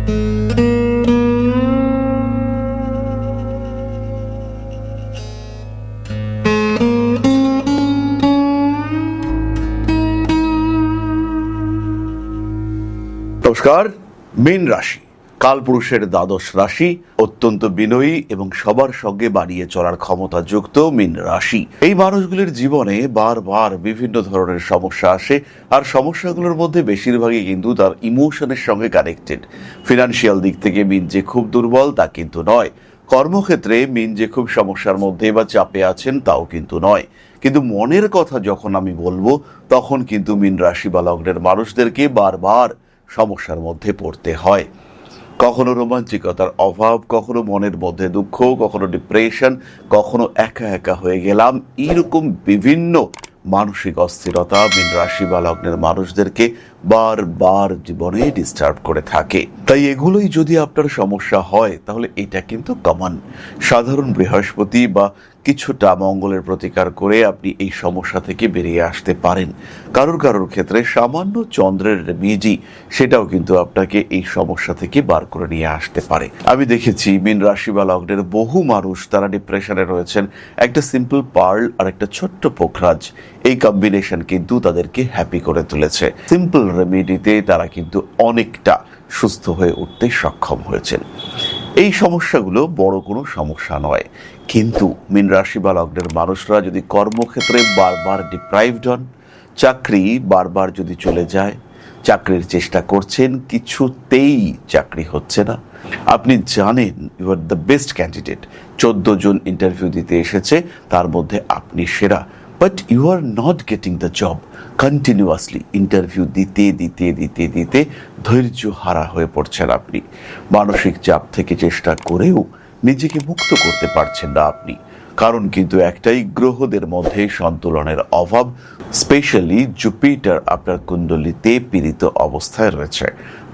নমস্কার। মীন রাশি কালপুরুষের দ্বাদশ রাশি, অত্যন্ত বিনয়ী এবং সবার সঙ্গে বাড়িয়ে চলার ক্ষমতা যুক্ত মীন রাশি। এই মানুষগুলির জীবনে বারবার বিভিন্ন ধরনের সমস্যা আসে, আর সমস্যাগুলোর মধ্যে বেশিরভাগই কিন্তু তার ইমোশনের সঙ্গে কানেক্টেড। ফিনান্সিয়াল দিক থেকে মীন যে খুব দুর্বল তা কিন্তু নয়, কর্মক্ষেত্রে মীন যে খুব সমস্যার মধ্যে বা চাপে আছেন তাও কিন্তু নয়। কিন্তু মনের কথা যখন আমি বলবো, তখন কিন্তু মীন রাশি বা লগ্নের মানুষদেরকে বারবার সমস্যার মধ্যে পড়তে হয়। কখনো রোমাঞ্চিকতার অভাব, কখনো মনের মধ্যে দুঃখ, কখনো ডিপ্রেশন, কখনো একা একা হয়ে গেলাম, এইরকম বিভিন্ন মানসিক অস্থিরতা মীন রাশি বা লগ্নের মানুষদেরকে বারবার জীবনে ডিস্টার্ব করে থাকে। তাই এগুলোই যদি আপনার সমস্যা হয়, তাহলে এটা কিন্তু কমন। সাধারণ বৃহস্পতি বা কিছুটা মঙ্গলের প্রতিকার করে আপনি এই সমস্যা থেকে বেরিয়ে আসতে পারেন। কারোর কারোর ক্ষেত্রে সামান্য চন্দ্রের রেমেডি, সেটাও কিন্তু আপনাকে এই সমস্যা থেকে বার করে নিয়ে আসতে পারে। আমি দেখেছি মীন রাশি বা লগ্নের বহু মানুষ, তারা ডিপ্রেশনে রয়েছেন, একটা সিম্পল পার্ল আর একটা ছোট্ট পোখরাজ, এই কম্বিনেশন কিন্তু তাদেরকে হ্যাপি করে তুলেছে। সিম্পল রেমেডিতে তারা কিন্তু অনেকটা সুস্থ হয়ে উঠতে সক্ষম হয়েছেন। এই সমস্যাগুলো বড় কোনো সমস্যা নয়, কিন্তু মীন রাশি বা লগ্নের মানুষরা যদি কর্মক্ষেত্রে বারবার ডিপ্রাইভড হন, চাকরি বারবার যদি চলে যায়, চাকরির চেষ্টা করছেন, কিছুতেই চাকরি হচ্ছে না, আপনি জানেন you are the best candidate, 14 জন ইন্টারভিউ দিতে এসেছে, তার মধ্যে আপনি সেরা, but you are not getting the job. Continuously interview দিতে দিতে দিতে দিতে ধৈর্য হারা হয়ে পড়ছেন আপনি। মানসিক চাপ থেকে চেষ্টা করেও নিজেকে মুক্ত করতে পারছেন না আপনি। কারণ কিন্তু একটাই, গ্রহদের মধ্যে সন্তুলনের অভাব। স্পেশালি জুপিটার আপনার কুণ্ডলিতে পীড়িত অবস্থায় রয়েছে।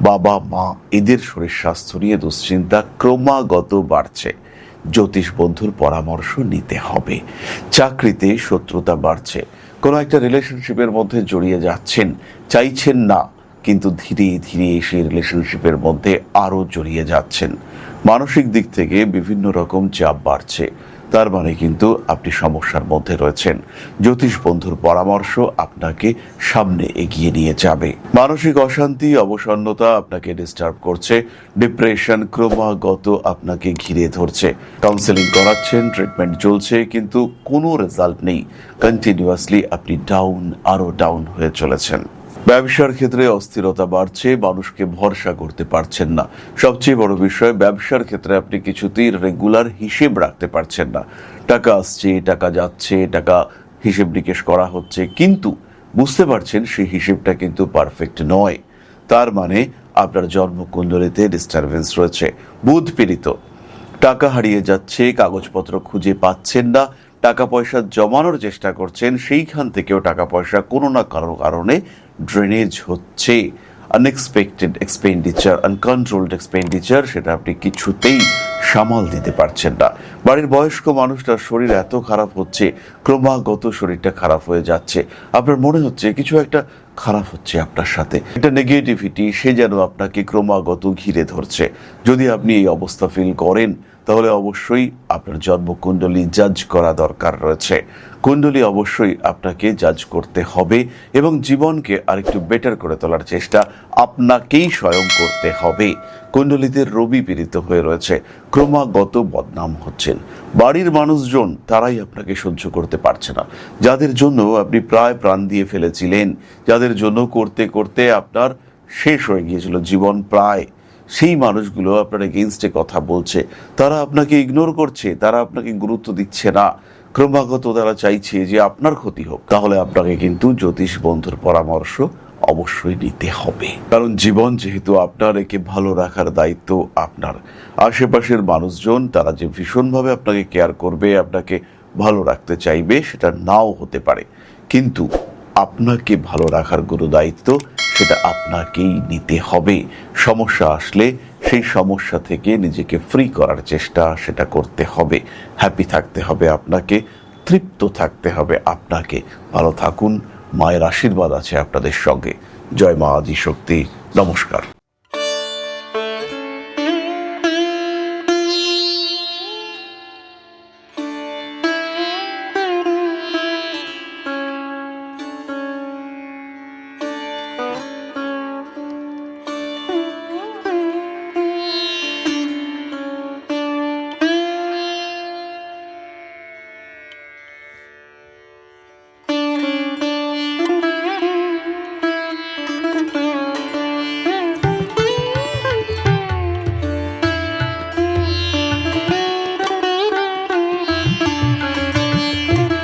বাবা মা এদের শরীর স্বাস্থ্য নিয়ে দুশ্চিন্তা ক্রমাগত বাড়ছে। জ্যোতিষ বন্ধুর পরামর্শ নিতে হবে। চাকরিতে শত্রুতা বাড়ছে, কোনো একটা রিলেশনশিপের মধ্যে জড়িয়ে যাচ্ছেন, চাইছেন না, কিন্তু ধীরে ধীরে সেই রিলেশনশিপের মধ্যে আরও জড়িয়ে যাচ্ছেন। মানসিক দিক থেকে বিভিন্ন রকম চাপ বাড়ছে, তার মানে কিন্তু আপনি সমস্যার মধ্যে রয়েছেন। জ্যোতিষ বন্ধুর পরামর্শ আপনাকে সামনে এগিয়ে নিয়ে যাবে। মানসিক অশান্তি, অবসন্নতা আপনাকে ডিস্টার্ব করছে, ডিপ্রেশন ক্রমাগত আপনাকে ঘিরে ধরছে। কাউন্সেলিং করাচ্ছেন, ট্রিটমেন্ট চলছে, কিন্তু কোনো রেজাল্ট নেই। কন্টিনিউয়াসলি আপনি ডাউন, আরো ডাউন হয়ে চলেছেন। ব্যবসার ক্ষেত্রে অস্থিরতা বাড়ছে, মানুষকে ভরসা করতে পারছেন না। সবচেয়ে বড় বিষয়, ব্যবসার ক্ষেত্রে আপনি কিছুতেই রেগুলার হিসেব রাখতে পারছেন না। টাকা আসছে, টাকা যাচ্ছে, টাকা হিসেব নিকেশ করা হচ্ছে, কিন্তু বুঝতে পারছেন সেই হিসেবটা কিন্তু পারফেক্ট নয়। তার মানে আপনার জন্মকুণ্ডলিতে ডিস্টারবেন্স রয়েছে, বুধ পীড়িত। টাকা হারিয়ে যাচ্ছে, কাগজপত্র খুঁজে পাচ্ছেন না, টাকা পয়সা জমানোর চেষ্টা করছেন, সেইখান থেকেও টাকা পয়সা কোনো না কারো কারণে ড্রেনেজ হচ্ছে। আনএক্সপেক্টেড এক্সপেন্ডিচার, আনকন্ট্রোলড এক্সপেন্ডিচার, সেটা আপনি কিছুতেই সামাল দিতে পারছেন না। বাড়ির বয়স্ক মানুষটার শরীর এত খারাপ হচ্ছে, ক্রমাগত শরীরটা খারাপ হয়ে যাচ্ছে, আপনার মনে হচ্ছে কিছু একটা খারাপ হচ্ছে আপনার সাথে, একটা নেগেটিভিটি সে যেন আপনাকে ক্রমাগত ঘিরে ধরছে। যদি আপনি এই অবস্থা ফিল করেন, তাহলে অবশ্যই আপনার জন্মকুণ্ডলী জাজ করা দরকার রয়েছে। কুণ্ডলী অবশ্যই আপনাকে জাজ করতে হবে এবং জীবনকে আরেকটু বেটার করে তোলার চেষ্টা আপনাকেই স্বয়ং করতে হবে। কুণ্ডলীতে রবি পীড়িত হয়ে রয়েছে, ক্রমাগত বদনাম হচ্ছেন। বাড়ির মানুষজন তারাই আপনাকে সহ্য করতে পারছে না, যাদের জন্য আপনি প্রায় প্রাণ দিয়ে ফেলেছিলেন, যাদের জন্য করতে করতে আপনার শেষ হয়ে গিয়েছিল জীবন প্রায়, সেই মানুষগুলো আপনার এগেইনস্টে কথা বলছে, তারা আপনাকে ইগনোর করছে, তারা আপনাকে গুরুত্ব দিচ্ছে না, ক্রমাগত তারা চাইছে যে আপনার ক্ষতি হোক। তাহলে আপনাকে কিন্তু জ্যোতিষ বন্ধুর পরামর্শ অবশ্যই নিতে হবে, কারণ জীবন যেহেতু আপনার, একে ভালো রাখার দায়িত্ব আপনার। আশেপাশের মানুষজন তারা যে ভীষণভাবে আপনাকে কেয়ার করবে, আপনাকে ভালো রাখতে চাইবে, সেটা নাও হতে পারে, কিন্তু আপনাকে ভালো রাখার গুরু দায়িত্ব সেটা আপনাকেই নিতে হবে। সমস্যা আসলে সেই সমস্যা থেকে নিজেকে ফ্রি করার চেষ্টা সেটা করতে হবে। হ্যাপি থাকতে হবে আপনাকে, তৃপ্ত থাকতে হবে আপনাকে। ভালো থাকুন, মায়ের আশীর্বাদ আছে আপনাদের সঙ্গে। জয় মা আদি শক্তি। নমস্কার।